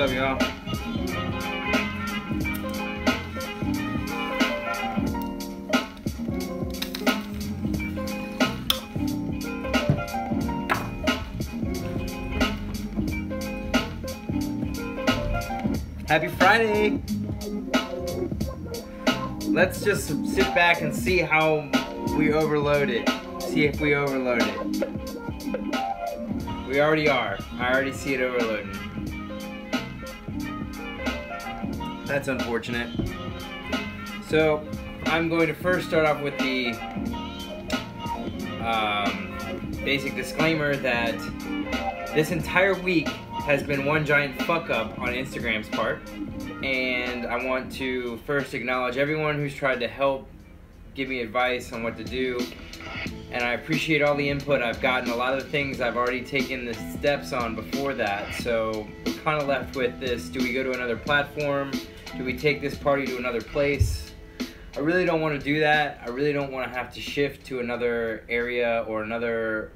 up, y'all? Happy Friday! Let's just sit back and see how we overload it. See if we overload it. We already are. I already see it overloading. That's unfortunate. So, I'm going to first start off with the basic disclaimer that this entire week has been one giant fuck up on Instagram's part, and I want to first acknowledge everyone who's tried to help give me advice on what to do, and I appreciate all the input I've gotten. A lot of the things I've already taken the steps on before that, so we're kind of left with this: do we go to another platform? Do we take this party to another place? I really don't want to do that. I really don't want to have to shift to another area or another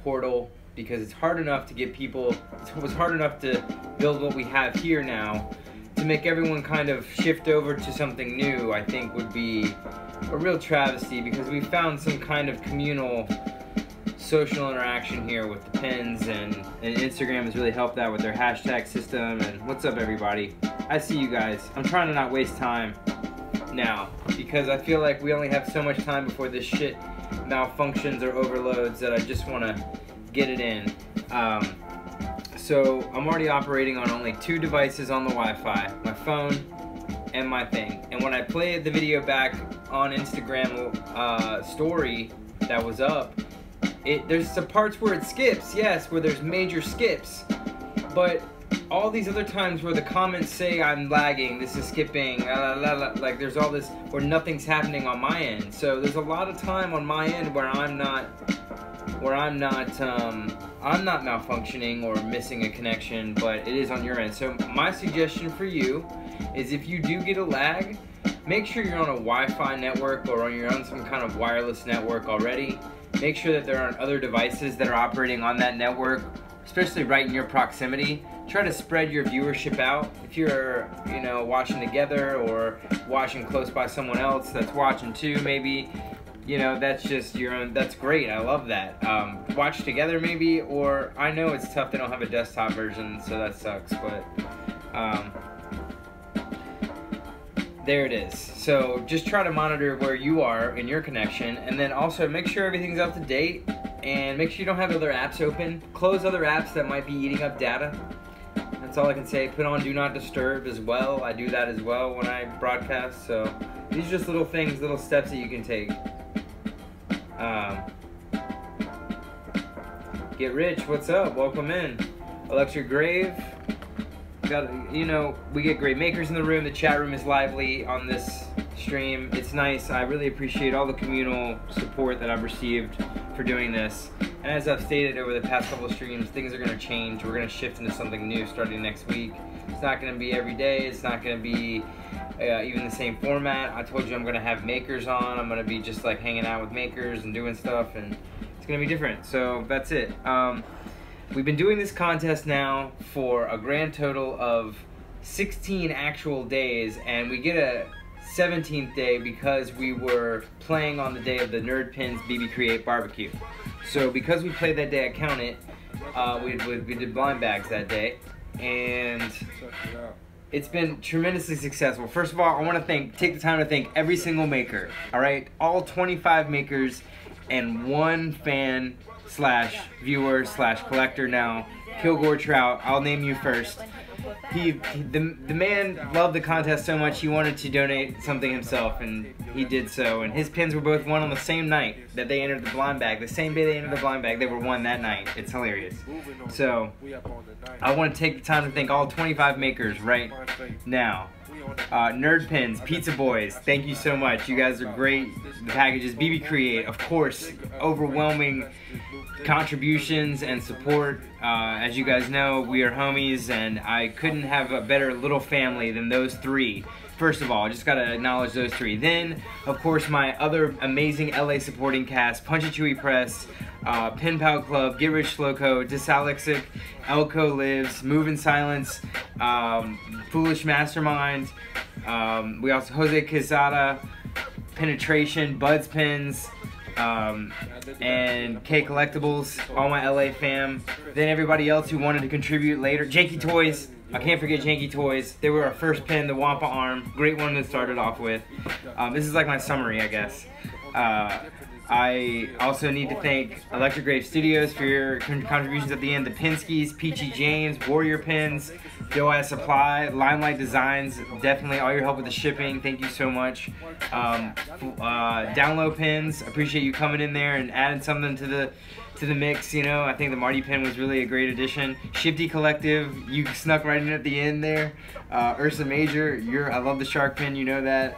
portal, because it's hard enough to get people, it was hard enough to build what we have here now. To make everyone kind of shift over to something new, I think would be a real travesty, because we found some kind of communal social interaction here with the pins, and Instagram has really helped that with their hashtag system. And what's up, everybody? I see you guys. I'm trying to not waste time now, because I feel like we only have so much time before this shit malfunctions or overloads that I just want to get it in. So I'm already operating on only 2 devices on the Wi-Fi, my phone and my thing. And when I play the video back on Instagram story that was up, there's some parts where it skips, yes, where there's major skips, but all these other times where the comments say I'm lagging, this is skipping, like there's all this where nothing's happening on my end. So there's a lot of time on my end where I'm not malfunctioning or missing a connection, but it is on your end. So my suggestion for you is, if you do get a lag, make sure you're on a Wi-Fi network or you're on some kind of wireless network already. Make sure that there aren't other devices that are operating on that network, especially right in your proximity. Try to spread your viewership out. If you're, watching together or watching close by someone else that's watching too, maybe, that's just your own. That's great. I love that. Watch together maybe, or I know it's tough. They don't have a desktop version, so that sucks. But there it is. So just try to monitor where you are in your connection, and then also make sure everything's up to date, and make sure you don't have other apps open. Close other apps that might be eating up data. That's all I can say. Put on Do Not Disturb as well. I do that as well when I broadcast. So these are just little things, little steps that you can take. Get Rich, what's up? Welcome in. Electric Grave. We get great makers in the room. The chat room is lively on this stream. It's nice. I really appreciate all the communal support that I've received for doing this. And as I've stated over the past couple of streams, things are going to change. We're going to shift into something new starting next week. It's not going to be every day. It's not going to be even the same format. I told you I'm going to have makers on. I'm going to be just like hanging out with makers and doing stuff, and it's going to be different. So that's it. We've been doing this contest now for a grand total of 16 actual days, and we get a 17th day because we were playing on the day of the Nerd Pins BB Create Barbecue. So because we played that day, I count it. We did blind bags that day, and it's been tremendously successful. First of all, I want to take the time to thank every single maker. All right, all 25 makers and 1 fan / viewer / collector now, Kilgore Trout. I'll name you first. The man loved the contest so much he wanted to donate something himself, and he did so. And his pins were both won on the same night that they entered the blind bag. The same day they entered the blind bag, they were won that night. It's hilarious. So I want to take the time to thank all 25 makers right now. Nerd Pins, Pizza Boys, thank you so much. You guys are great. The packages, BB Create, of course, overwhelming contributions and support. As you guys know, we are homies, and I couldn't have a better little family than those three. First of all, I just gotta acknowledge those three. Then, of course, my other amazing LA supporting cast, Punchy Chewy Press, Pen Pal Club, Get Rich Loco, Dysalexic, Elko Lives, Move in Silence, Foolish Mastermind, we also, Jose Quezada, Penetration, Buds Pens, and K Collectibles, all my LA fam. Then everybody else who wanted to contribute later. Janky Toys, I can't forget Janky Toys. They were our first pen, the Wampa Arm. Great one to start it off with. This is like my summary, I guess. I also need to thank Electric Grave Studios for your contributions at the end. The Pinskys, Peachy James, Warrior Pens, Doe Supply, Limelight Designs, definitely all your help with the shipping. Thank you so much. Download Pens, appreciate you coming in there and adding something to the mix. You know, I think the Marty pen was really a great addition. Shifty Collective, you snuck right in at the end there. Ursa Major, I love the shark pen, you know that.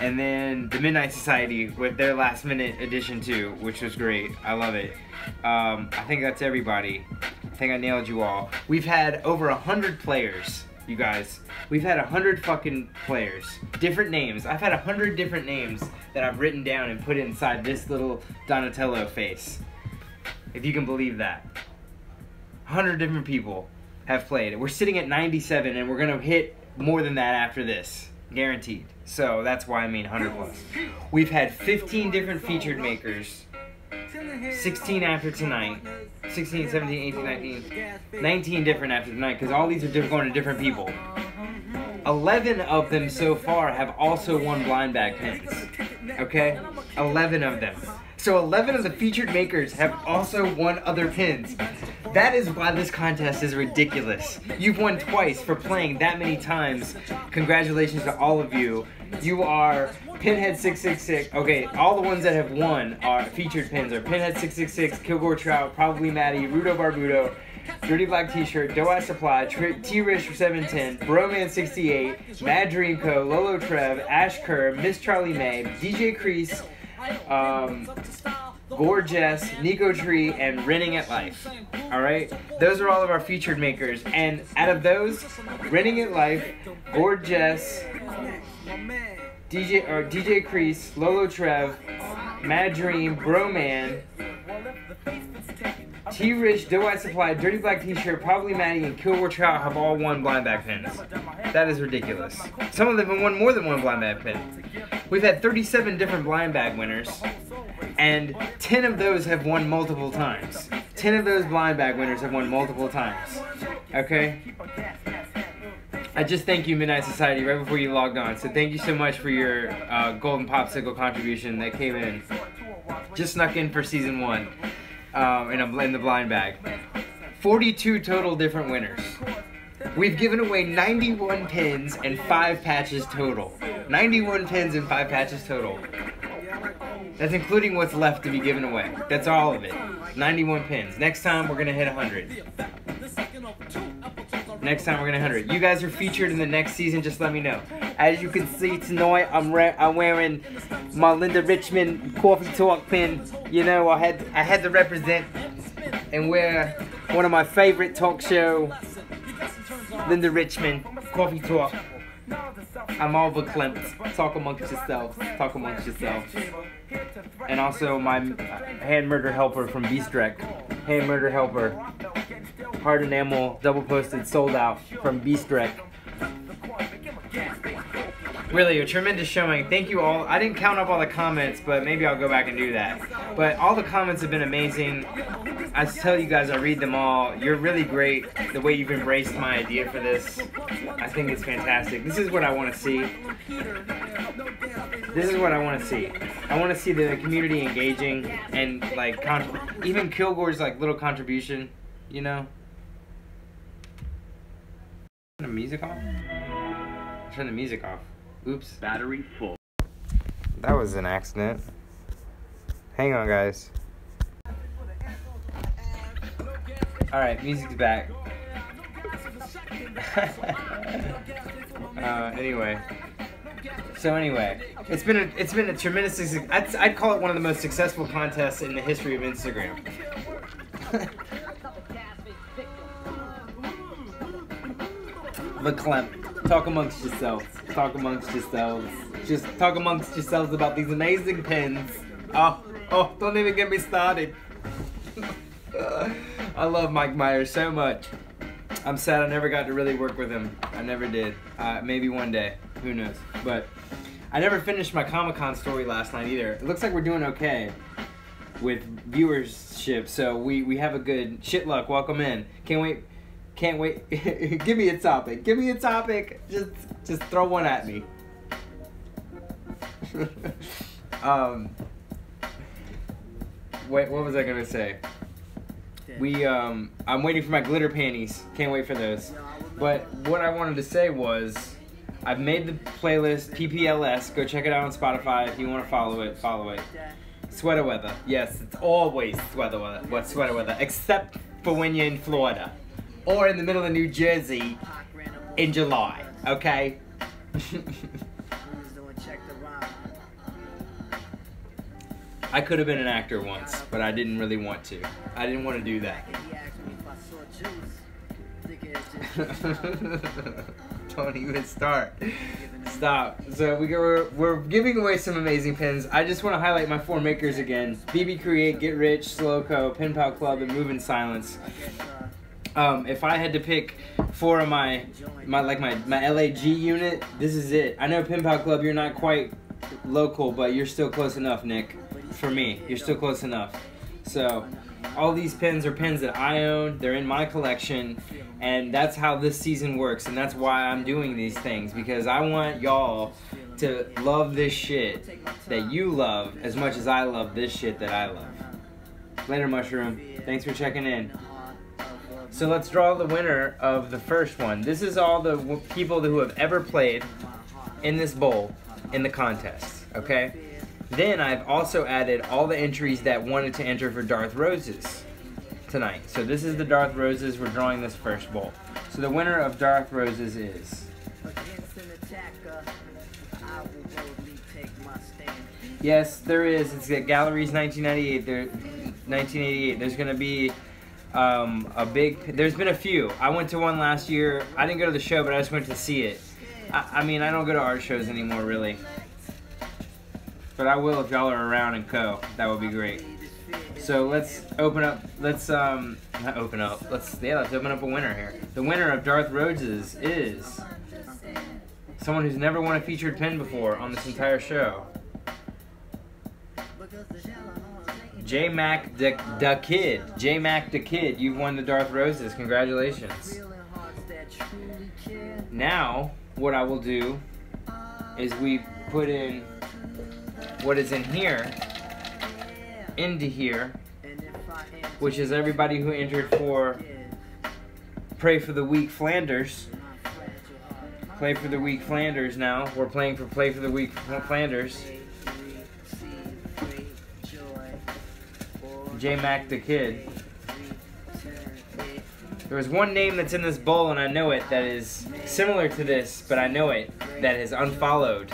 And then the Midnight Society with their last minute addition too, which was great. I love it. I think that's everybody. I think I nailed you all. We've had over 100 players, you guys. We've had 100 fucking players. Different names. I've had 100 different names that I've written down and put inside this little Donatello face. If you can believe that. 100 different people have played. We're sitting at 97 and we're gonna hit more than that after this. Guaranteed. So that's why I mean 100 plus. We've had 15 different featured makers. 16 after tonight. 16, 17, 18, 19. 19 different after tonight, because all these are going to different people. 11 of them so far have also won blind bag pens. Okay? 11 of them. So 11 of the featured makers have also won other pins. That is why this contest is ridiculous. You've won twice for playing that many times. Congratulations to all of you. You are Pinhead 666. Okay, all the ones that have won are featured pins are Pinhead 666, Kilgore Trout, Probably Maddie, Rudo Barbudo, Dirty Black T-Shirt, Doe Supply, T-Rish 710, Broman 68, Mad Dream Co, Lolo Trev, Ash Kerr, Miss Charlie May, DJ Crease, Gorgeous, Nico Tree, and Renting at Life. Alright? Those are all of our featured makers. And out of those, Renting at Life, Gorgeous, DJ Crease, Lolo Trev, Mad Dream, Broman, T-Rich, Doe Supply, Dirty Black T-Shirt, Probably Maddie, and Kilgore Trout have all won blind bag pins. That is ridiculous. Some of them have won more than one blind bag pin. We've had 37 different blind bag winners, and 10 of those have won multiple times. 10 of those blind bag winners have won multiple times. Okay? I just thank you, Midnight Society, right before you logged on. So thank you so much for your Golden Popsicle contribution that came in. Just snuck in for season 1 in the blind bag. 42 total different winners. We've given away 91 pins and 5 patches total. 91 pins and 5 patches total. That's including what's left to be given away. That's all of it. 91 pins. Next time we're gonna hit 100. Next time we're gonna 100. You guys are featured in the next season. Just let me know. As you can see tonight, I'm wearing my Linda Richmond Coffee Talk pin. You know, I had to represent and wear one of my favorite talk show, Linda Richmond Coffee Talk. I'm all verklempt. Talk amongst yourselves. Talk amongst yourselves. And also my hand murder helper from Beastrek. Hand murder helper. Hard enamel, double posted, sold out from Beastrek. Really, a tremendous showing. Thank you all. I didn't count up all the comments, but maybe I'll go back and do that. But all the comments have been amazing. I tell you guys, I read them all. You're really great. The way you've embraced my idea for this, I think it's fantastic. This is what I want to see. This is what I want to see. I want to see the community engaging and like even Kilgore's like little contribution, you know. Turn the music off. Turn the music off. Oops. Battery full. That was an accident. Hang on, guys. Alright, music's back. Anyway. So anyway, it's been a tremendous. I'd call it one of the most successful contests in the history of Instagram. But Clem, talk amongst yourselves. Talk amongst yourselves. Just talk amongst yourselves about these amazing pins. Oh, don't even get me started. I love Mike Myers so much. I'm sad I never got to really work with him. I never did. Maybe one day. Who knows? But I never finished my Comic-Con story last night either. It looks like we're doing okay with viewership, so we have a good shit luck. Welcome in. Can't wait. Give me a topic. Give me a topic. Just throw one at me. Wait, what was I gonna say? I'm waiting for my glitter panties. Can't wait for those. But what I wanted to say was, I've made the playlist PPLS. Go check it out on Spotify if you want to follow it. Follow it. Sweater weather. Yes, it's always sweater weather. What's sweater weather? Except for when you're in Florida. Or in the middle of New Jersey in July, okay? I could have been an actor once, but I didn't really want to. I didn't want to do that. Don't even start. Stop. So we're giving away some amazing pins. I just want to highlight my 4 makers again. BB Create, Get Rich, Slowco, Pen Pal Club, and Move in Silence. If I had to pick 4 of my LAG unit, this is it. I know Pen Pal Club, you're not quite local, but you're still close enough, Nick. For me, you're still close enough. So, all these pins are pins that I own. They're in my collection, and that's how this season works. And that's why I'm doing these things, because I want y'all to love this shit that you love as much as I love this shit that I love. Later, Mushroom. Thanks for checking in. So let's draw the winner of the first one. This is all the people who have ever played in this bowl in the contest, okay? Then I've also added all the entries that wanted to enter for Darth Roses tonight. So this is the Darth Roses. We're drawing this first bowl. So the winner of Darth Roses is... Yes, there is. It's at Galleries 1998. 1988. There's going to be... there's been a few. I went to one last year. I didn't go to the show, but I just went to see it. I mean, I don't go to art shows anymore, really. But I will if y'all are around and co. That would be great. So let's open up, let's open up a winner here. The winner of Darth Roses is someone who's never won a featured pin before on this entire show. J-Mac the Kid. J-Mac the Kid, you've won the Darth Roses. Congratulations. Now, what I will do is we put in what is in here into here, which is everybody who entered for Pray for the Weak Flanders. Play for the Weak Flanders now. We're playing for Play for the Weak Flanders. J-Mac the Kid. There was one name that's in this bowl, and I know it, that is similar to this, but I know it, that is unfollowed.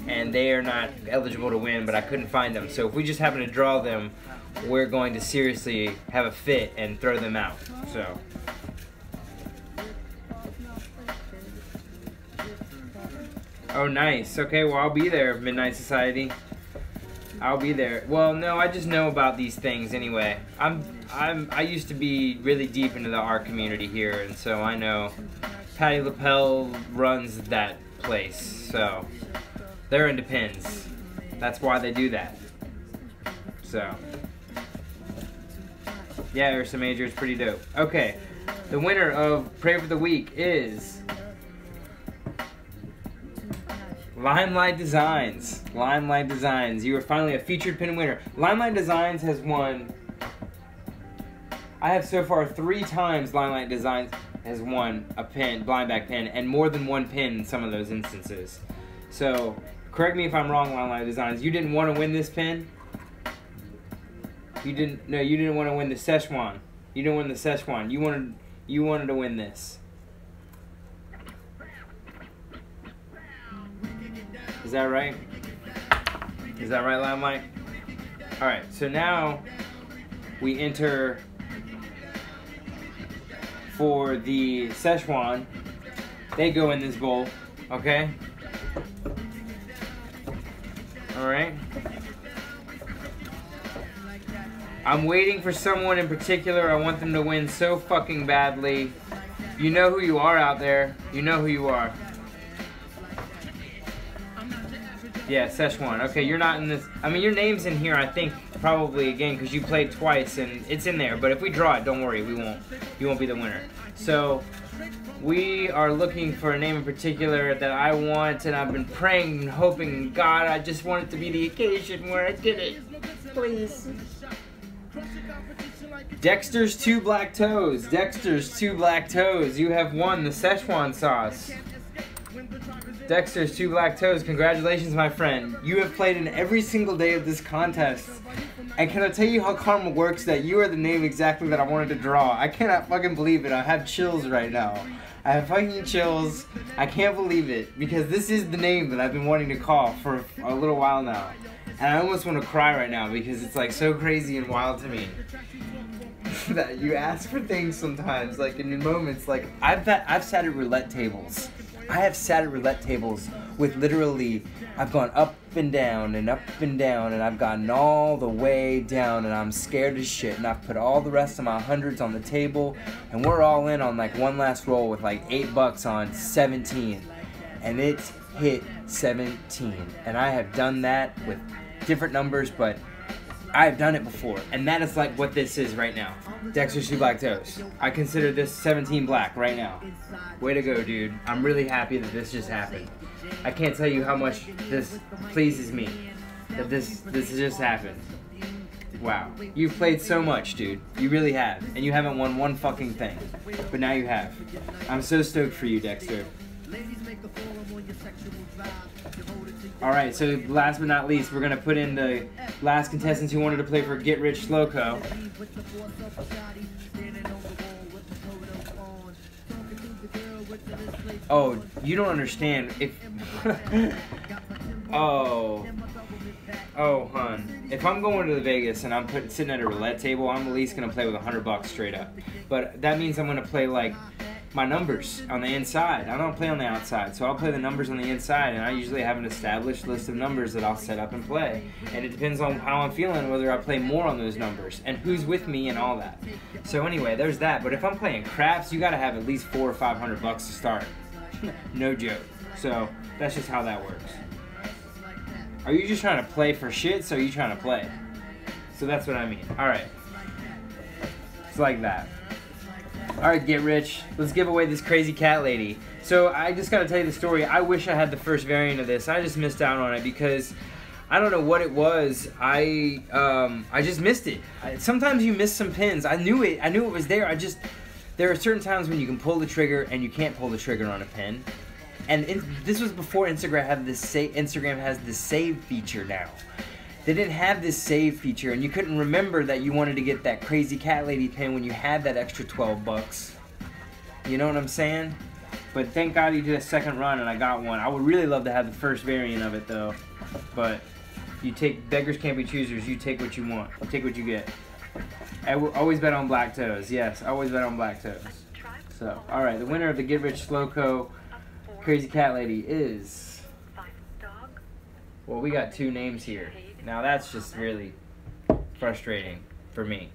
And they are not eligible to win, but I couldn't find them. So if we just happen to draw them, we're going to seriously have a fit and throw them out. So. Oh, nice. Okay, well, I'll be there, Midnight Society. I'll be there. Well, no, I just know about these things anyway. I used to be really deep into the art community here, and so I know Patty LaPel runs that place. So they're into pins. That's why they do that. So yeah, Ursa Major is pretty dope. Okay, the winner of Pray for the Week is Limelight Designs. Limelight Designs. You are finally a featured pin winner. Limelight Designs has won. I have so far 3 times Limelight Designs has won a pin, blind bag pin, and more than one pin in some of those instances. So, correct me if I'm wrong, Limelight Designs. You didn't want to win this pin? You didn't. No, you didn't want to win the Szechuan. You didn't win the Szechuan. You wanted to win this. Is that right? Is that right, Limelight? Alright, so now we enter for the Szechuan. They go in this bowl, okay? Alright. I'm waiting for someone in particular. I want them to win so fucking badly. You know who you are out there. You know who you are. Yeah, Szechuan. Okay, you're not in this. I mean, your name's in here, I think, probably again, because you played twice and it's in there. But if we draw it, don't worry, we won't. You won't be the winner. So, we are looking for a name in particular that I want, and I've been praying and hoping, God, I just want it to be the occasion where I did it. Please. Dexter's 2 black toes. Dexter's 2 black toes. You have won the Szechuan sauce. Dexter's 2 black toes. Congratulations, my friend. You have played in every single day of this contest. And can I tell you how karma works that you are the name exactly that I wanted to draw? I cannot fucking believe it. I have chills right now. I have fucking chills. I can't believe it. Because this is the name that I've been wanting to call for a little while now. And I almost want to cry right now because it's like so crazy and wild to me. That you ask for things sometimes, like in moments, like I've sat at roulette tables. I have sat at roulette tables with literally, I've gone up and down and up and down, and I've gotten all the way down, and I'm scared as shit, and I've put all the rest of my hundreds on the table, and we're all in on like one last roll with like $8 on 17, and it's hit 17, and I have done that with different numbers, but I've done it before, and that is like what this is right now. Dexter's 2 black toes. I consider this 17 black right now. Way to go, dude. I'm really happy that this just happened. I can't tell you how much this pleases me that this just happened. Wow. You've played so much, dude. You really have. And you haven't won one fucking thing. But now you have. I'm so stoked for you, Dexter. Alright, so last but not least, we're going to put in the last contestants who wanted to play for Get Rich Slowco. Oh, you don't understand. If oh, hun. If I'm going to Vegas and I'm sitting at a roulette table, I'm at least going to play with $100 straight up. But that means I'm going to play like my numbers on the inside. I don't play on the outside, so I'll play the numbers on the inside, and I usually have an established list of numbers that I'll set up and play. And it depends on how I'm feeling, whether I play more on those numbers, and who's with me and all that. So anyway, there's that. But if I'm playing craps, you gotta have at least $400 or $500 to start. No joke. So that's just how that works. Are you just trying to play for shit, so are you trying to play? So that's what I mean. Alright. It's like that. Alright, Get Rich. Let's give away this crazy cat lady. So I just gotta tell you the story. I wish I had the first variant of this. I just missed out on it because I don't know what it was. I just missed it. Sometimes you miss some pins. I knew it was there. There are certain times when you can pull the trigger and you can't pull the trigger on a pin. And this was before Instagram had this Instagram has the save feature now. They didn't have this save feature, and you couldn't remember that you wanted to get that crazy cat lady pin when you had that extra $12. You know what I'm saying? But thank God you did a second run and I got one. I would really love to have the first variant of it though. But you take, beggars can't be choosers. You take what you want. Take what you get. I will always bet on black toes. Yes, always bet on black toes. So, alright, the winner of the Get Rich Slowco Crazy Cat Lady is... Well, we got two names here. Now that's just really frustrating for me.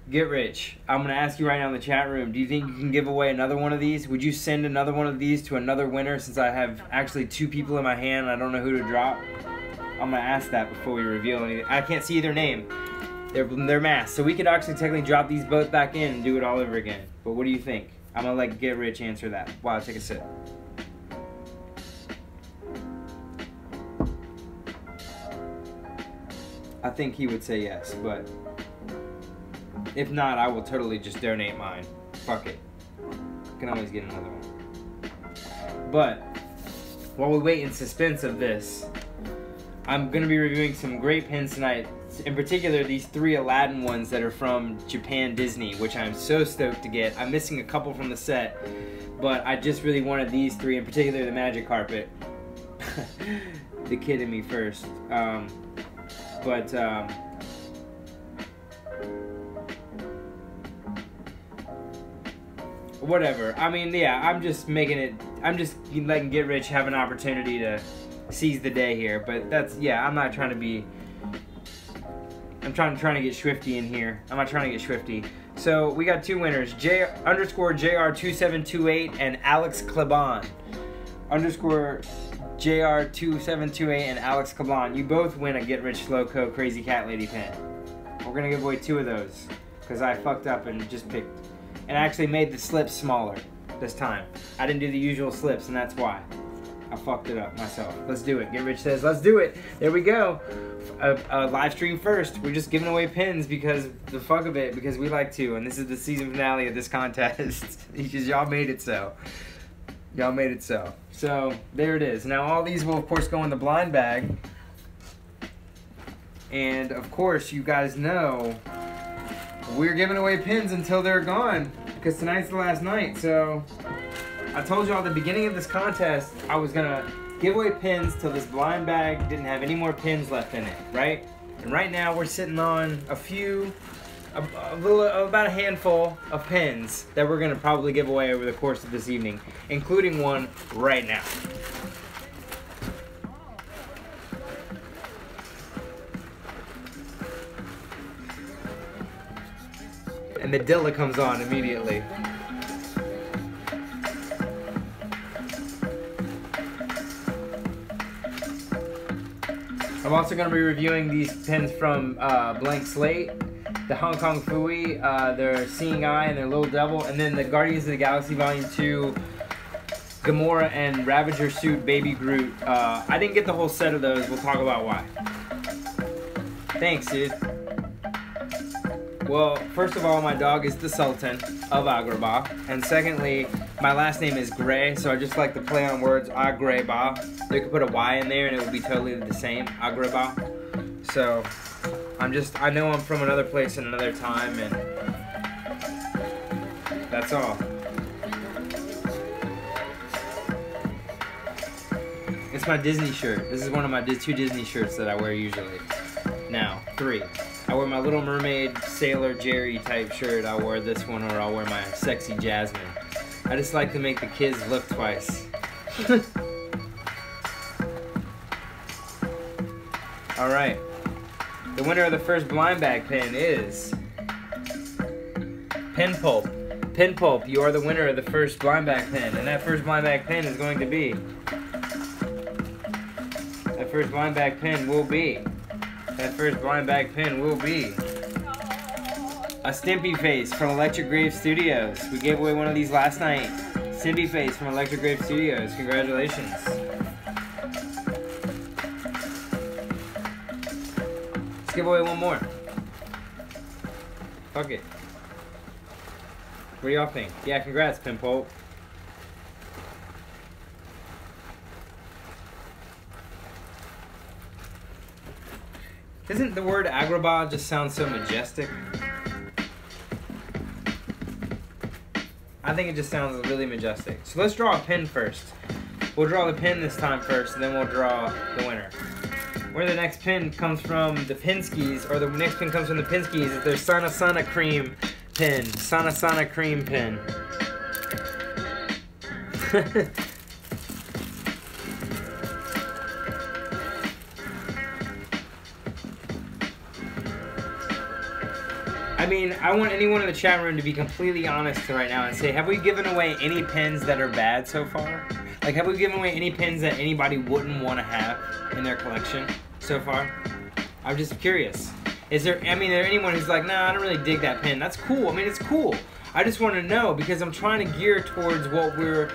Get Rich, I'm going to ask you right now in the chat room, do you think you can give away another one of these? Would you send another one of these to another winner since I have actually two people in my hand and I don't know who to drop? I'm going to ask that before we reveal anything. I can't see their name. They're masked. So we could actually technically drop these both back in and do it all over again. But what do you think? I'm going to let Get Rich answer that. Wow, take a sip. I think he would say yes, but if not, I will totally just donate mine. Fuck it. I can always get another one. But while we wait in suspense of this, I'm going to be reviewing some great pins tonight. In particular, these three Aladdin ones that are from Japan Disney, which I'm so stoked to get. I'm missing a couple from the set, but I just really wanted these three, in particular the Magic Carpet. the kid in me first. But whatever. I mean, yeah, I'm just making it. I'm just letting Get Rich have an opportunity to seize the day here. But that's, yeah, I'm not trying to be. I'm trying to get swifty in here. I'm not trying to get swifty. So we got two winners, _JR2728 and Alex Kleban. _JR2728 and Alex Kleban. You both win a Get Rich Slow Co Crazy Cat Lady pen. We're gonna give away 2 of those because I fucked up and just picked, and I actually made the slips smaller this time. I didn't do the usual slips, and that's why I fucked it up myself. Let's do it. Get Rich says, let's do it. There we go. A live stream first. We're just giving away pins because the fuck of it, because we like to, and this is the season finale of this contest. Because y'all made it so. Y'all made it so. So there it is. Now all these will of course go in the blind bag. And of course you guys know we're giving away pins until they're gone, because tonight's the last night. So I told you all at the beginning of this contest I was gonna give away pins till this blind bag didn't have any more pins left in it, right? And right now we're sitting on about a handful of pins that we're gonna probably give away over the course of this evening, including one right now. And the Dilla comes on immediately. I'm also going to be reviewing these pins from Blank Slate, the Hong Kong Fooey, their Seeing Eye, and their Little Devil, and then the Guardians of the Galaxy Volume 2, Gamora and Ravager Suit Baby Groot. I didn't get the whole set of those. We'll talk about why. Thanks, dude. Well, first of all, my dog is the Sultan of Agrabah, and secondly, my last name is Gray, so I just like to play on words, Agrabah. They could put a Y in there and it would be totally the same, Agrabah. So, I know I'm from another place in another time, and that's all. It's my Disney shirt. This is one of my 2 Disney shirts that I wear usually. Now, 3. I wear my Little Mermaid Sailor Jerry type shirt. I'll wear this one, or I'll wear my Sexy Jasmine. I just like to make the kids look twice. Alright. The winner of the first blind bag pin is Pin Pulp. Pin Pulp, you are the winner of the first blind bag pin. And that first blind bag pin is going to be... That first blind bag pin will be... That first blind bag pin will be a Stimpy Face from Electric Grave Studios. We gave away one of these last night. Stimpy Face from Electric Grave Studios. Congratulations. Let's give away one more. Fuck it. What do y'all think? Yeah, congrats, Pimple. Doesn't the word Agrabah just sound so majestic? I think it just sounds really majestic. So let's draw a pin first. We'll draw the pin this time first, and then we'll draw the winner. Where the next pin comes from the Pinskis, or the next pin comes from the Pinskis, is their Sana Cream pin. Sana Cream pin. I mean, I want anyone in the chat room to be completely honest right now and say, have we given away any pins that are bad so far? Like, have we given away any pins that anybody wouldn't want to have in their collection so far? I'm just curious. Is there anyone who's like, nah, I don't really dig that pin? That's cool. I mean, it's cool. I just want to know, because I'm trying to gear towards what we're,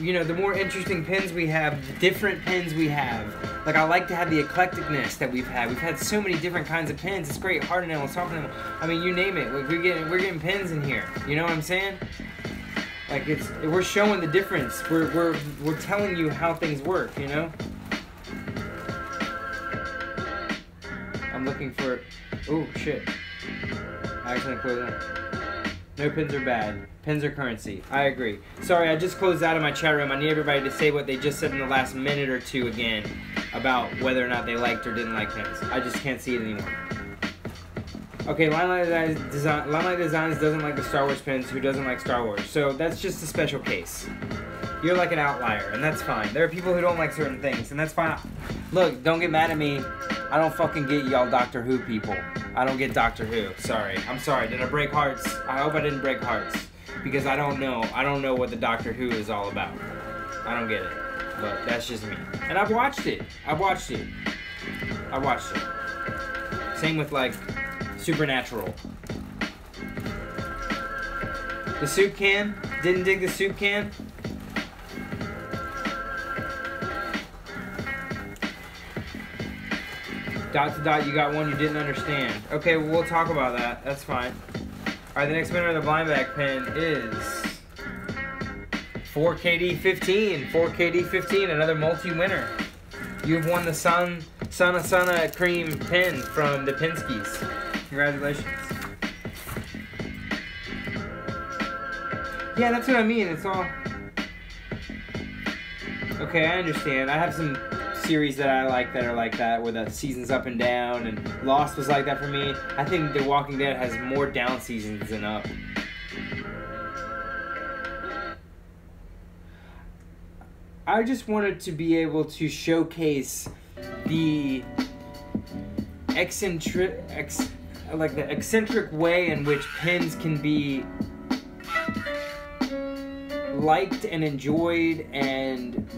you know, the more interesting pins we have, the different pins we have. Like, I like to have the eclecticness that we've had. We've had so many different kinds of pins. It's great. Hard nail, soft nail. I mean, you name it. Like, we're getting pins in here. You know what I'm saying? Like, we're showing the difference. We're telling you how things work. You know. I'm looking for. Oh shit! I accidentally closed that. No pins are bad. Pins are currency. I agree. Sorry, I just closed out of my chat room. I need everybody to say what they just said in the last minute or two again about whether or not they liked or didn't like pins. I just can't see it anymore. Okay, Limelight Designs doesn't like the Star Wars pins. Who doesn't like Star Wars? So that's just a special case. You're like an outlier, and that's fine. There are people who don't like certain things, and that's fine. Look, don't get mad at me. I don't fucking get y'all Doctor Who people. I don't get Doctor Who. Sorry. I'm sorry. Did I break hearts? I hope I didn't break hearts. Because I don't know. I don't know what the Doctor Who is all about. I don't get it. But that's just me. And I've watched it. I watched it. Same with, like, Supernatural. The soup can? Didn't dig the soup can? Dot to dot, you got one you didn't understand. Okay, well, we'll talk about that. That's fine. Alright, the next winner of the blind bag pin is 4KD15. 4KD15, another multi-winner. You've won the Sana Cream pin from the Pinskis. Congratulations. Yeah, that's what I mean. It's all... Okay, I understand. I have some series that I like that are like that, where the season's up and down, and Lost was like that for me. I think The Walking Dead has more down seasons than up. I just wanted to be able to showcase the eccentric way in which pins can be liked and enjoyed and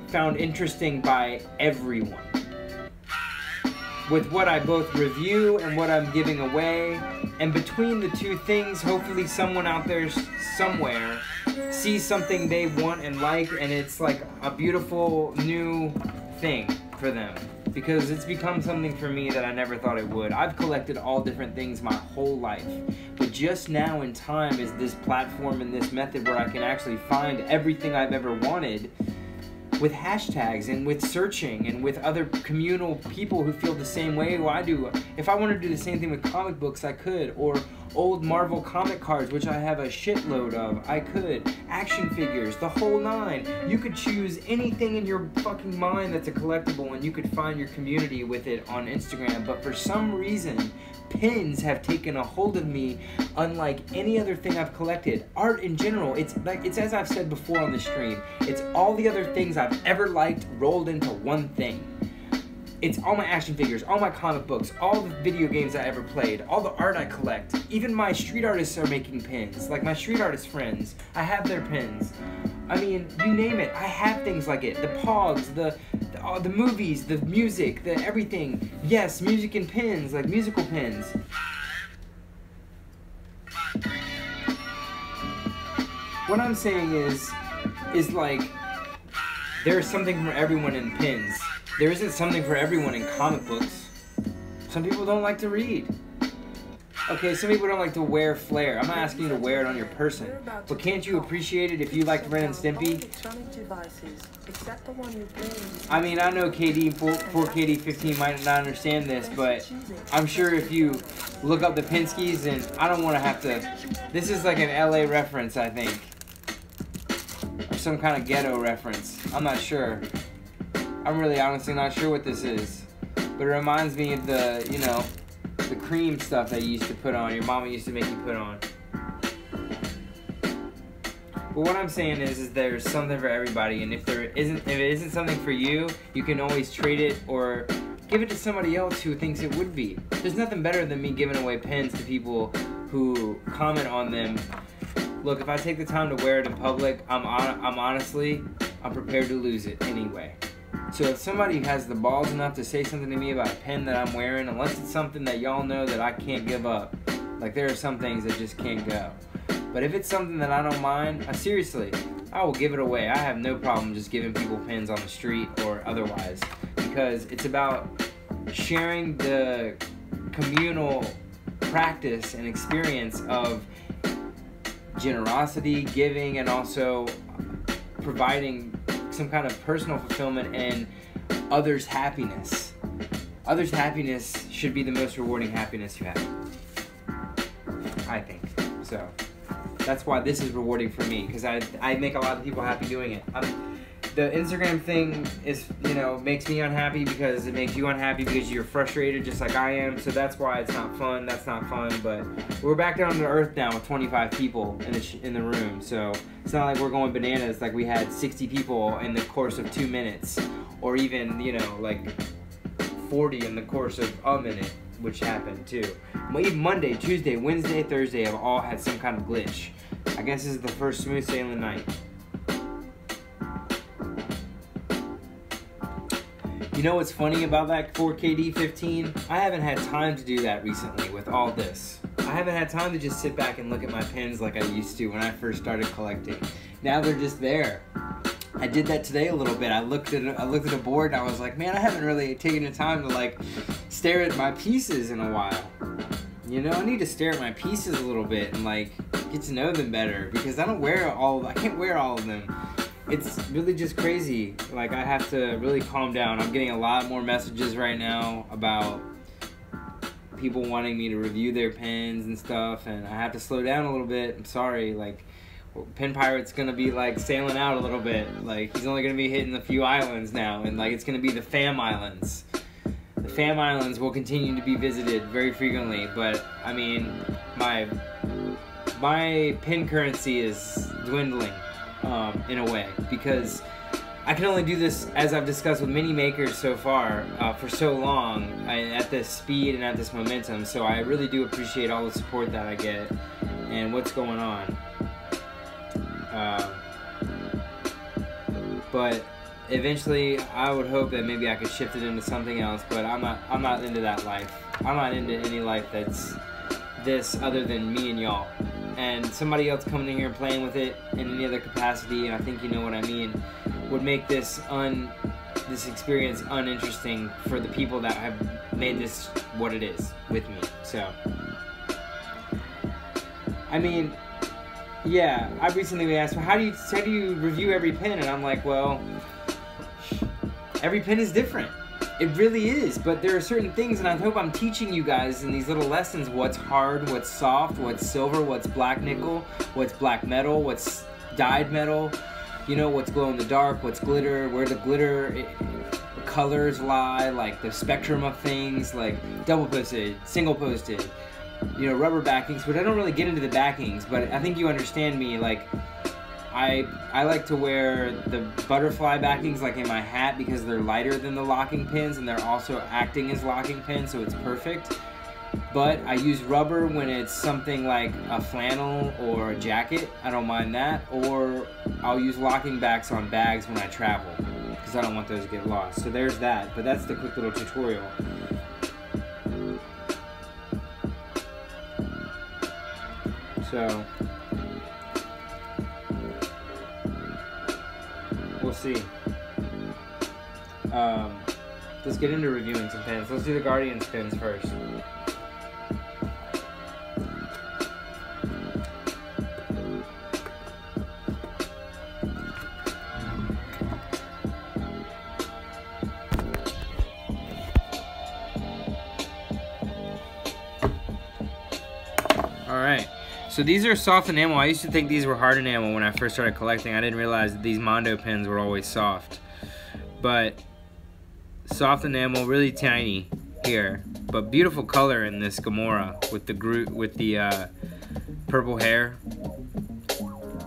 found interesting by everyone. With what I both review and what I'm giving away, and between the two things, hopefully someone out there somewhere sees something they want and like, and it's like a beautiful new thing for them. Because it's become something for me that I never thought it would. I've collected all different things my whole life. But just now in time is this platform and this method where I can actually find everything I've ever wanted with hashtags and with searching and with other communal people who feel the same way I do. If I want to do the same thing with comic books, I could. Or old Marvel comic cards, which I have a shitload of, I could. Action figures, the whole nine. You could choose anything in your fucking mind that's a collectible, and you could find your community with it on Instagram. But for some reason, pins have taken a hold of me unlike any other thing I've collected. Art in general, it's as I've said before on the stream, it's all the other things I've ever liked rolled into one thing. It's all my action figures, all my comic books, all the video games I ever played, all the art I collect. Even my street artists are making pins. Like my street artist friends, I have their pins. I mean, you name it, I have things like it. The pogs, the movies, the music, the everything. Yes, music and pins, like musical pins. What I'm saying is like, there's something for everyone in pins. There isn't something for everyone in comic books. Some people don't like to read. Okay, some people don't like to wear FLAIR. I'm not asking you to wear it on your person. But can't you appreciate it if you liked Ren and Stimpy? I mean, I know KD, 4KD15 might not understand this, but I'm sure if you look up the Pinskis, and I don't want to have to... This is like an LA reference, I think. Or some kind of ghetto reference. I'm not sure. I'm really honestly not sure what this is. But it reminds me of the, you know, the cream stuff that you used to put on, your mama used to make you put on. But what I'm saying is there's something for everybody, and if it isn't something for you, you can always trade it or give it to somebody else who thinks it would be. There's nothing better than me giving away pins to people who comment on them. Look, if I take the time to wear it in public, I'm prepared to lose it anyway. So if somebody has the balls enough to say something to me about a pen that I'm wearing, unless it's something that y'all know that I can't give up, like there are some things that just can't go. But if it's something that I don't mind, seriously, I will give it away. I have no problem just giving people pins on the street or otherwise, because it's about sharing the communal practice and experience of generosity, giving, and also providing some kind of personal fulfillment and others' happiness. Others' happiness should be the most rewarding happiness you have, I think. So So that's why this is rewarding for me, because I make a lot of people happy doing it. The Instagram thing is, you know, makes me unhappy because it makes you unhappy because you're frustrated just like I am. So that's why it's not fun. That's not fun. But we're back down to earth now with 25 people in the room. So it's not like we're going bananas like we had 60 people in the course of 2 minutes, or even, you know, like 40 in the course of a minute, which happened too. Even Monday, Tuesday, Wednesday, Thursday have all had some kind of glitch. I guess this is the first smooth sailing night. You know what's funny about that 4KD15? I haven't had time to do that recently with all this. I haven't had time to just sit back and look at my pins like I used to when I first started collecting. Now they're just there. I did that today a little bit. I looked at the board and I was like, man, I haven't really taken the time to like stare at my pieces in a while. You know, I need to stare at my pieces a little bit and like get to know them better, because I can't wear all of them. It's really just crazy. Like, I have to really calm down. I'm getting a lot more messages right now about people wanting me to review their pins and stuff, and I have to slow down a little bit. I'm sorry. Like, Pin Pirate's gonna be like sailing out a little bit. Like, he's only gonna be hitting a few islands now, and like it's gonna be the Fam Islands. The Fam Islands will continue to be visited very frequently, but I mean, my pin currency is dwindling. In a way, because I can only do this, as I've discussed with many makers so far, for so long, at this speed and at this momentum. So I really do appreciate all the support that I get and what's going on. But eventually, I would hope that maybe I could shift it into something else. But I'm not into that life. I'm not into any life that's this other than me and y'all. And somebody else coming in here and playing with it in any other capacity, and I think you know what I mean, would make this experience uninteresting for the people that have made this what it is with me. So, I mean, yeah, I recently been asked, well, how do you review every pin? And I'm like, well, every pin is different. It really is, but there are certain things, and I hope I'm teaching you guys in these little lessons what's hard, what's soft, what's silver, what's black nickel, what's black metal, what's dyed metal, you know, what's glow in the dark, what's glitter, where the glitter colors lie, like the spectrum of things, like double posted, single posted, you know, rubber backings, but I don't really get into the backings, but I think you understand me. Like, I like to wear the butterfly backings like in my hat because they're lighter than the locking pins, and they're also acting as locking pins, so it's perfect. But I use rubber when it's something like a flannel or a jacket. I don't mind that. Or I'll use locking backs on bags when I travel because I don't want those to get lost. So there's that. But that's the quick little tutorial. So we'll see. Let's get into reviewing some pins. Let's do the Guardians pins first. Alright, so these are soft enamel. I used to think these were hard enamel when I first started collecting. I didn't realize that these Mondo pins were always soft. But soft enamel, really tiny here, but beautiful color in this Gamora with the purple hair.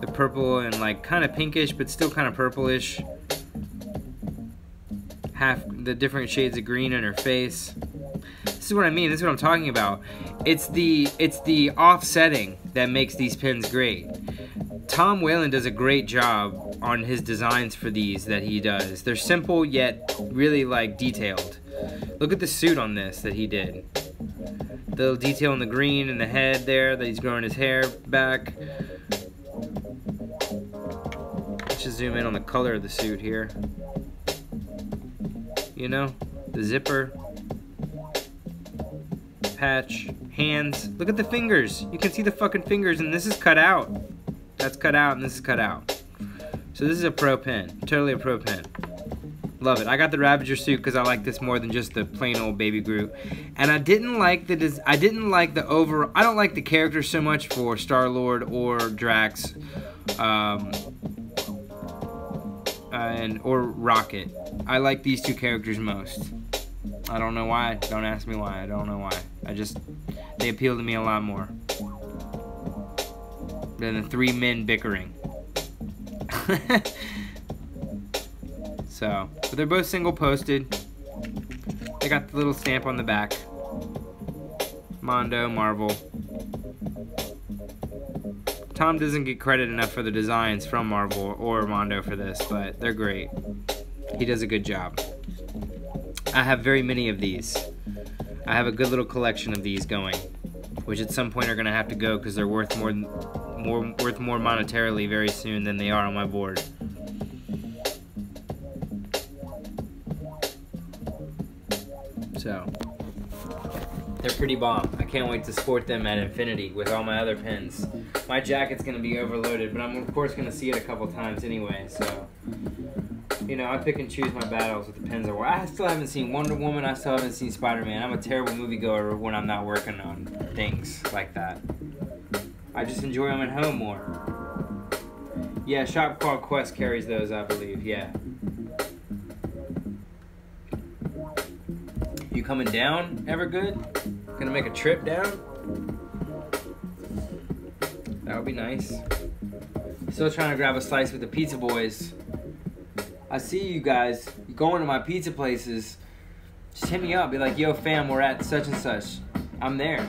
The purple and like kind of pinkish, but still kind of purplish. Half the different shades of green in her face. This is what I mean. This is what I'm talking about. It's the offsetting that makes these pins great. Tom Whalen does a great job on his designs for these that he does. They're simple yet really like detailed. Look at the suit on this that he did. The little detail in the green and the head there that he's growing his hair back. Let's just zoom in on the color of the suit here. You know, the zipper, patch, hands. Look at the fingers. You can see the fucking fingers, and this is cut out. That's cut out, and this is cut out. So this is a pro pin, totally a pro pin. Love it. I got the Ravager suit because I like this more than just the plain old Baby Groot. And I didn't like the I don't like the characters so much for Star-Lord or Drax, or Rocket. I like these two characters most. I don't know why. Don't ask me why. I don't know why. They appeal to me a lot more than the 3 men bickering. So, but they're both single posted. They got the little stamp on the back. Mondo, Marvel. Tom doesn't get credit enough for the designs from Marvel or Mondo for this, but they're great. He does a good job. I have very many of these. I have a good little collection of these going, which at some point are gonna have to go because they're worth more monetarily very soon than they are on my board. So, they're pretty bomb. I can't wait to sport them at infinity with all my other pins. My jacket's going to be overloaded, but I'm of course going to see it a couple times anyway, so, you know, I pick and choose my battles with the pins I wear. I still haven't seen Wonder Woman, I still haven't seen Spider-Man. I'm a terrible moviegoer when I'm not working on things like that. I just enjoy them at home more. Yeah, Shop Called Quest carries those, I believe, yeah. You coming down, Evergood? Gonna make a trip down? That would be nice. Still trying to grab a slice with the pizza boys. I see you guys. You going to my pizza places. Just hit me up. Be like, yo fam, we're at such and such. I'm there.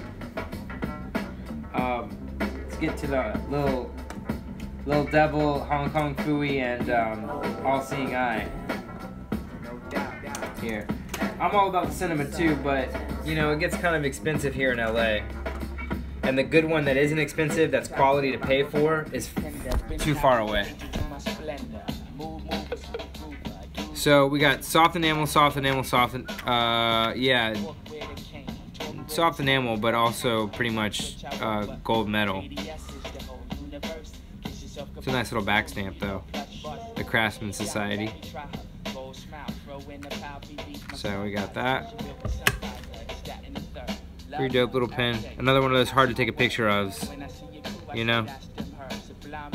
Let's get to the little devil, Hong Kong Fooey, and All Seeing Eye. Here. I'm all about the cinema too, but you know, it gets kind of expensive here in LA. And the good one that isn't expensive, that's quality to pay for, is too far away. So we got soft enamel, yeah, soft enamel, but also pretty much gold metal. It's a nice little back stamp though, the Craftsman Society. So we got that. Pretty dope little pen. Another one of those hard to take a picture of, you know.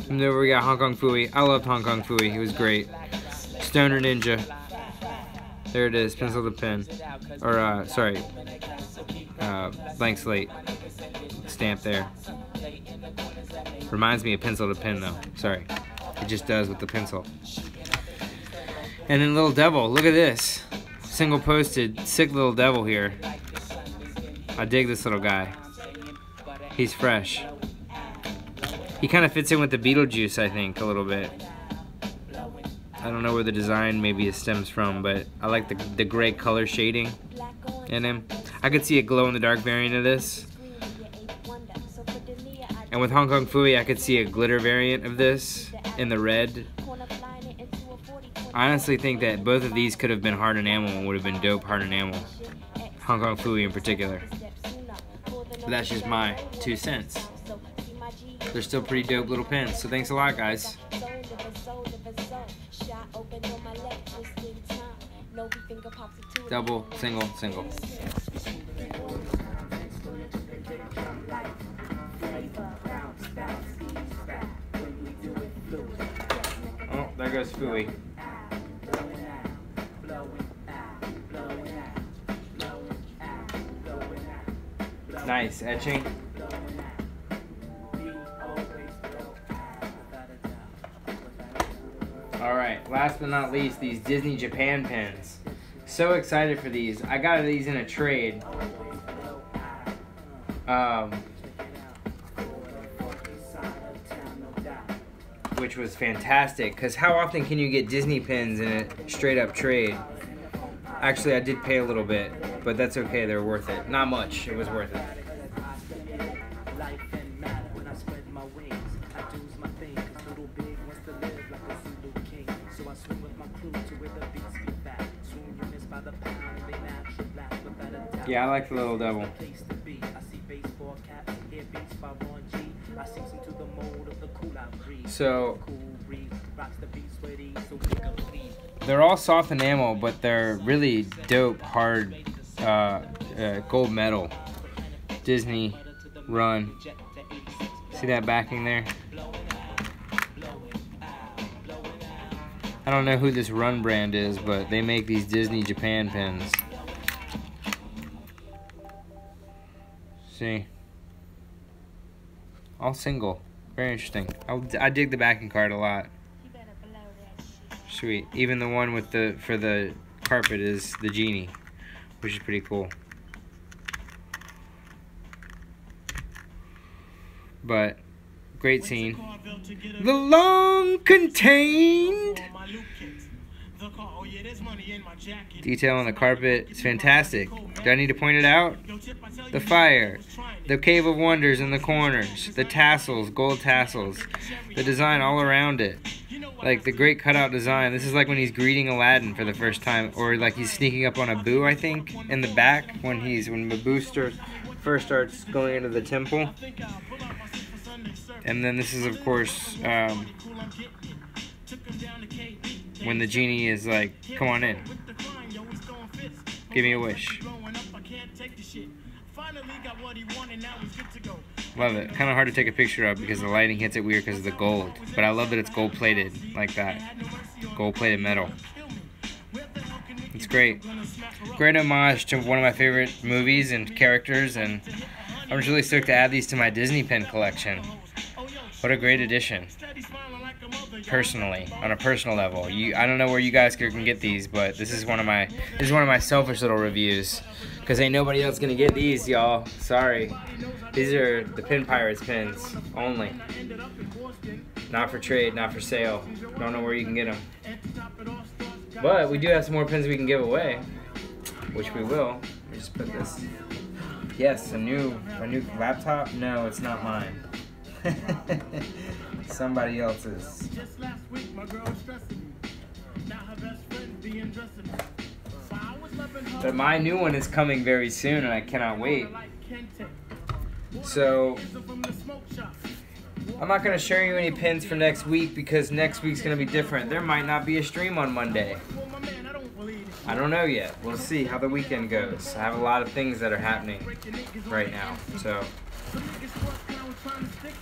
And then we got Hong Kong Fooey. I loved Hong Kong Fooey. He was great. Stoner Ninja. There it is, pencil to pen. Or sorry, blank slate. Stamp there. Reminds me of pencil to pen though. Sorry, it just does with the pencil. And then Little Devil, look at this. Single posted, sick Little Devil here. I dig this little guy. He's fresh. He kind of fits in with the Beetlejuice, I think, a little bit. I don't know where the design maybe it stems from, but I like the gray color shading in him. I could see a glow-in-the-dark variant of this. And with Hong Kong Fooey, I could see a glitter variant of this in the red. I honestly think that both of these could have been hard enamel and would have been dope hard enamel. Hong Kong Fooey in particular. But that's just my 2 cents. They're still pretty dope little pens, so thanks a lot, guys. Double, single, single. Oh, there goes Fooey. Nice etching. Alright, last but not least, these Disney Japan pens. So excited for these. I got these in a trade. Which was fantastic, because how often can you get Disney pens in a straight up trade? Actually, I did pay a little bit, but that's okay, they're worth it. Not much, it was worth it. Yeah, I like the Little Devil. So, They're all soft enamel, but they're really dope, hard gold medal. Disney Run. See that backing there? I don't know who this Run brand is, but they make these Disney Japan pins. See? All single. Very interesting. I dig the backing card a lot. Sweet. Even the one with for the carpet is the genie, which is pretty cool. But great scene. The long contained detail on the carpet is fantastic. Do I need to point it out? The fire, the cave of wonders in the corners, the tassels, gold tassels, the design all around it. Like the great cutout design. This is like when he's greeting Aladdin for the first time, or like he's sneaking up on Abu, I think, in the back when Abu first starts going into the temple. And then this is, of course, when the genie is like, "Come on in, give me a wish." Love it. Kind of hard to take a picture of because the lighting hits it weird because of the gold. But I love that it's gold plated like that. Gold plated metal. It's great. Great homage to one of my favorite movies and characters, and I'm just really stoked to add these to my Disney pin collection. What a great addition. Personally, on a personal level. I don't know where you guys can get these, but this is one of my selfish little reviews. Because ain't nobody else gonna get these, y'all. Sorry. These are the Pin Pirates pins only. Not for trade, not for sale. Don't know where you can get them. But we do have some more pins we can give away, which we will. Let me just put this. Yes, a new laptop. No, it's not mine. Somebody else's. But my new one is coming very soon, and I cannot wait. So I'm not going to show you any pins for next week because next week's going to be different. There might not be a stream on Monday. I don't know yet. We'll see how the weekend goes. I have a lot of things that are happening right now. So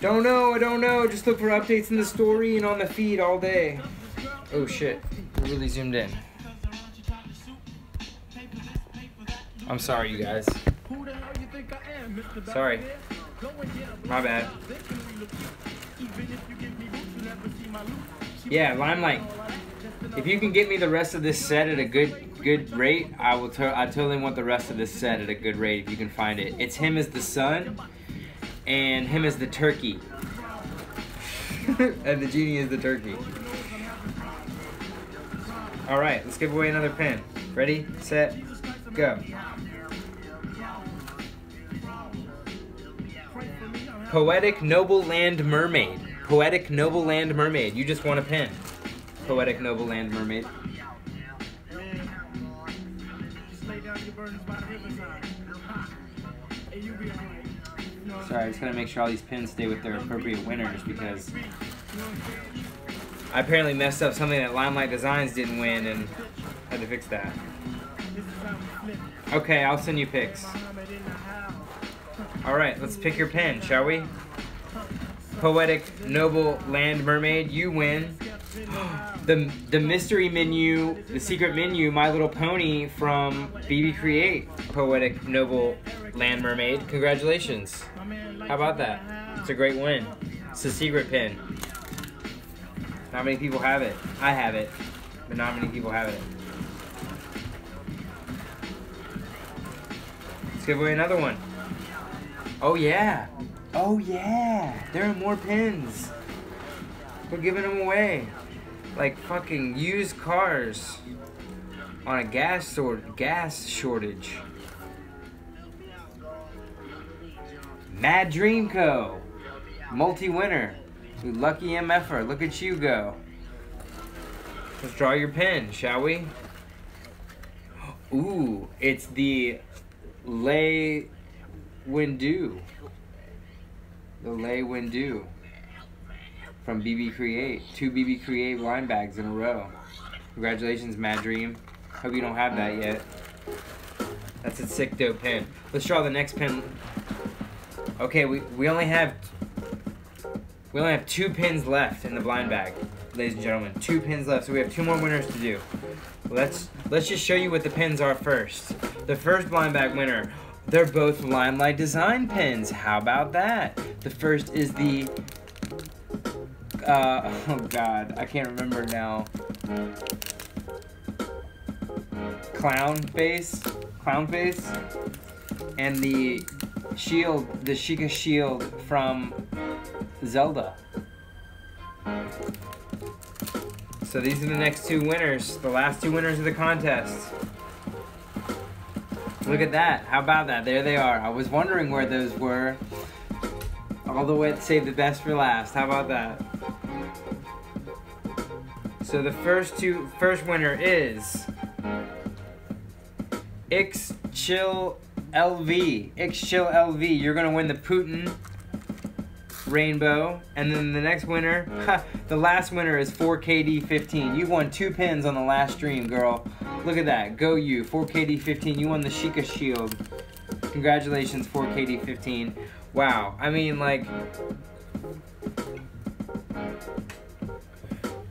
don't know. Just look for updates in the story and on the feed all day. Oh shit. We're really zoomed in. I'm sorry, you guys. Sorry. My bad. Yeah, Limelight. If you can get me the rest of this set at a good rate, I totally want the rest of this set at a good rate if you can find it. It's him as the sun, and him as the turkey. And the genie is the turkey. Alright, let's give away another pin. Ready, set, go. Poetic Noble Land Mermaid. Poetic Noble Land Mermaid. You just won a pin. Poetic Noble Land Mermaid. Sorry, I just gotta make sure all these pins stay with their appropriate winners because I apparently messed up something that Limelight Designs didn't win and had to fix that. Okay, I'll send you pics. Alright, let's pick your pin, shall we? Poetic Noble Land Mermaid, you win. The mystery menu, the secret menu, My Little Pony from BB Create. Poetic Noble Land Mermaid, congratulations. How about that? It's a great win. It's a secret pin. Not many people have it. I have it, but not many people have it. Let's give away another one. Oh yeah. Oh yeah. There are more pins. We're giving them away. Like fucking used cars on a gas shortage. Mad Dream Co. Multi-winner. You lucky MFer. Look at you go. Let's draw your pin, shall we? Ooh, it's the Lay Windu. The Lay Windu from BB Create. 2 BB Create line bags in a row. Congratulations, Mad Dream. Hope you don't have that yet. That's a sick dope pin. Let's draw the next pin. Okay, we only have 2 pins left in the blind bag, ladies and gentlemen. 2 pins left, so we have 2 more winners to do. Let's just show you what the pins are first. The first blind bag winner, they're both Limelight Design pins. How about that? The first is the oh god, I can't remember now. Clown face, and the shield, the Sheikah shield from Zelda. So these are the next 2 winners, the last 2 winners of the contest. Look at that, how about that? There they are. I was wondering where those were. All the way to save the best for last. How about that? So the first winner is Chill LV. Chill LV. You're gonna win the Putin rainbow, and then the next winner, the last winner is 4KD15. You won 2 pins on the last stream, girl. Look at that. Go you. 4KD15. You won the Sheikah shield. Congratulations, 4KD15. Wow. I mean, like,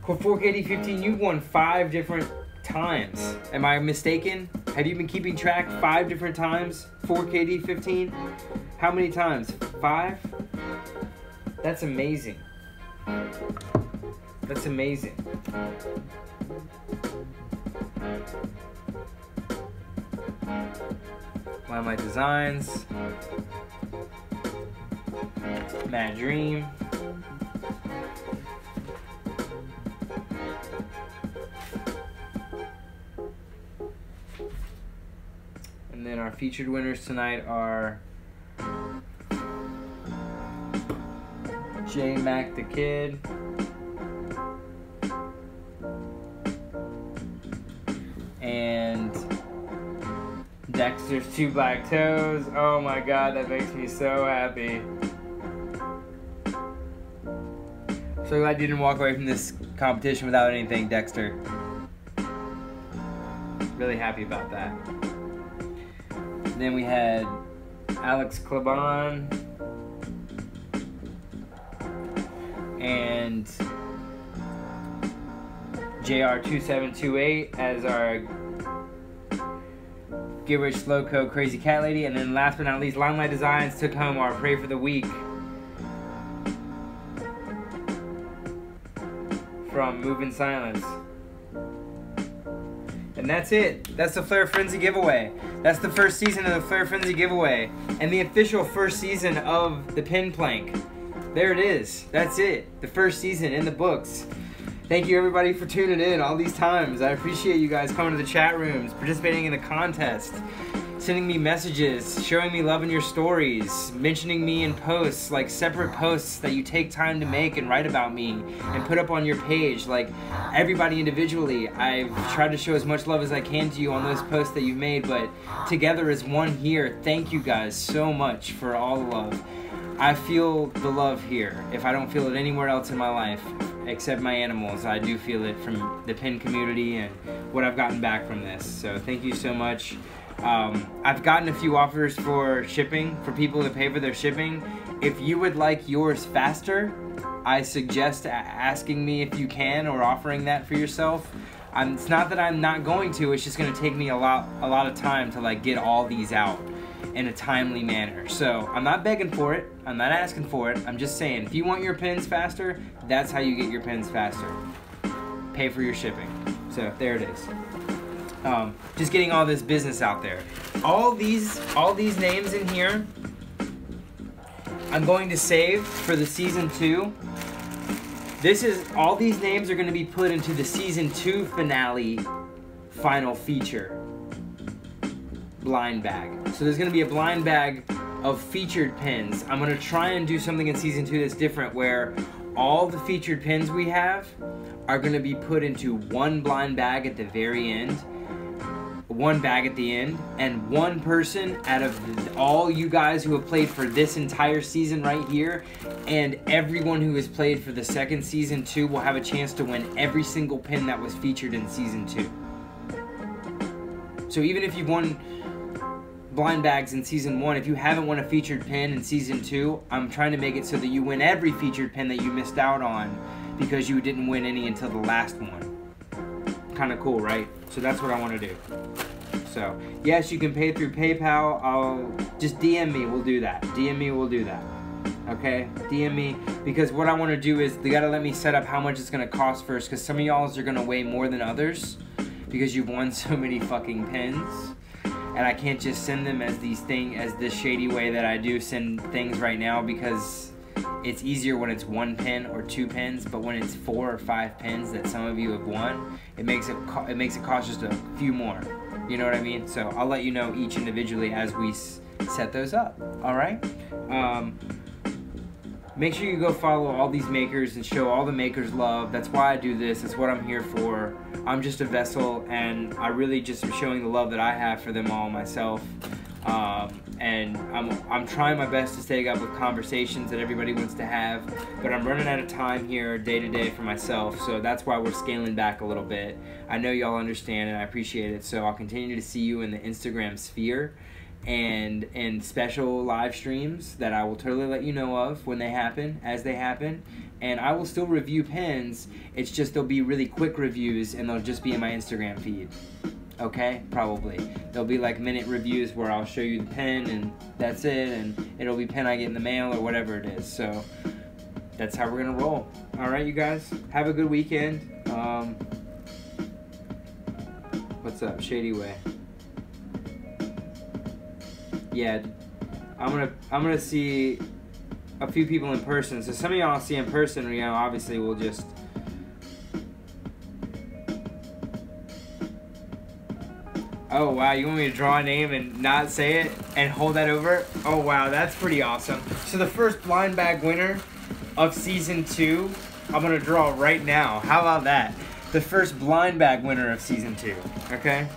for 4KD15, you've won 5 different times. Am I mistaken? Have you been keeping track 5 different times? 4KD15? How many times? 5? That's amazing. That's amazing. Limelight Designs. Mad Dream. And then our featured winners tonight are J Mac the Kid, and Dexter's 2 Black Toes. Oh my god, that makes me so happy. So glad you didn't walk away from this competition without anything, Dexter. Really happy about that. Then we had Alex Claban and JR2728 as our Get Rich Slow Code Crazy Cat Lady. And then last but not least, Limelight Designs took home our Pray for the Week from Move in Silence. And that's it. That's the Flair Frenzy giveaway. That's the first season of the Flair Frenzy giveaway. And the official first season of the Pin Plank. There it is. That's it. The first season in the books. Thank you everybody for tuning in all these times. I appreciate you guys coming to the chat rooms, participating in the contest, sending me messages, showing me love in your stories, mentioning me in posts, like separate posts that you take time to make and write about me and put up on your page. Like everybody individually, I've tried to show as much love as I can to you on those posts that you've made, but together as one here, thank you guys so much for all the love. I feel the love here. If I don't feel it anywhere else in my life, except my animals, I do feel it from the pin community and what I've gotten back from this. So thank you so much. I've gotten a few offers for shipping, for people to pay for their shipping. If you would like yours faster, I suggest asking me if you can, or offering that for yourself. It's not that I'm not going to, it's just gonna take me a lot of time to like get all these out in a timely manner. So I'm not begging for it, I'm not asking for it, I'm just saying if you want your pins faster, that's how you get your pins faster. Pay for your shipping. So there it is. Just getting all this business out there. All these names in here I'm going to save for the season 2. All these names are going to be put into the season 2 finale final feature blind bag. So there's going to be a blind bag of featured pins. I'm going to try and do something in season 2 that's different, where all the featured pins we have are going to be put into one blind bag at the very end, one bag at the end, and one person out of all you guys who have played for this entire season right here, and everyone who has played for the second season too, will have a chance to win every single pin that was featured in season 2. So even if you've won blind bags in season 1, if you haven't won a featured pin in season 2, I'm trying to make it so that you win every featured pin that you missed out on because you didn't win any until the last one. Kind of cool, right? So that's what I want to do. So yes, you can pay through PayPal. I'll just DM me, we'll do that. DM me, we'll do that. Okay, DM me, because what I want to do is they gotta let me set up how much it's gonna cost first, because some of y'all's are gonna weigh more than others because you've won so many fucking pins, and I can't just send them as this shady way that I do send things right now, because it's easier when it's 1 pin or 2 pins, but when it's 4 or 5 pins that some of you have won, it makes it cost just a few more. You know what I mean? So I'll let you know each individually as we set those up. All right. Make sure you go follow all these makers and show all the makers love. That's why I do this. It's what I'm here for. I'm just a vessel, and I really just am showing the love that I have for them all myself. And I'm trying my best to stay up with conversations that everybody wants to have, but I'm running out of time here day to day for myself, so that's why we're scaling back a little bit. I know y'all understand, and I appreciate it, so I'll continue to see you in the Instagram sphere and in special live streams that I will totally let you know of when they happen, as they happen. And I will still review pins. It's just they'll be really quick reviews, and they'll just be in my Instagram feed. Okay, probably. There'll be like minute reviews where I'll show you the pin and that's it, and it'll be pin I get in the mail or whatever it is. So that's how we're gonna roll. All right, you guys, have a good weekend. What's up, Shady Way? Yeah, I'm gonna see a few people in person. So some of y'all I'll see in person. You know, obviously we'll just. Oh wow, you want me to draw a name and not say it and hold that over? Oh wow, that's pretty awesome. So the first blind bag winner of season 2, I'm gonna draw right now. How about that? The first blind bag winner of season 2, okay?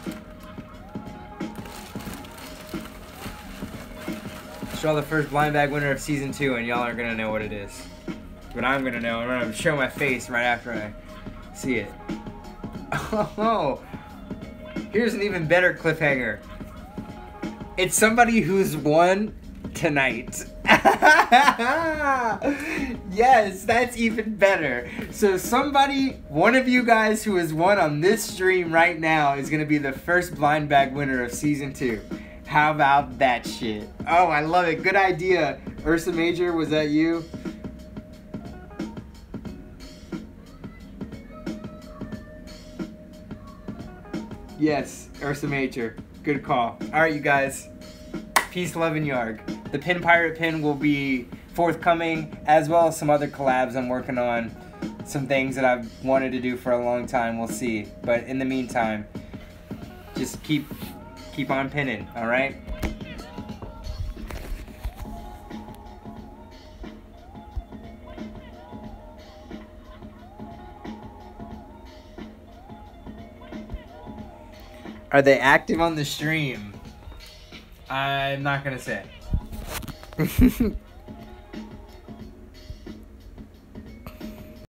Draw the first blind bag winner of season 2, and y'all aren't gonna know what it is. But I'm gonna know. I'm gonna show my face right after I see it. Oh. Here's an even better cliffhanger. It's somebody who's won tonight. Yes, that's even better. So somebody, one of you guys who has won on this stream right now is gonna be the first blind bag winner of season 2. How about that shit? Oh, I love it. Good idea. Ursa Major, was that you? Yes, Ursa Major. Good call. Alright, you guys. Peace, love, and yarg. The Pin Pirate pin will be forthcoming, as well as some other collabs I'm working on. Some things that I've wanted to do for a long time. We'll see. But in the meantime, just keep on pinning, alright? Are they active on the stream? I'm not gonna say.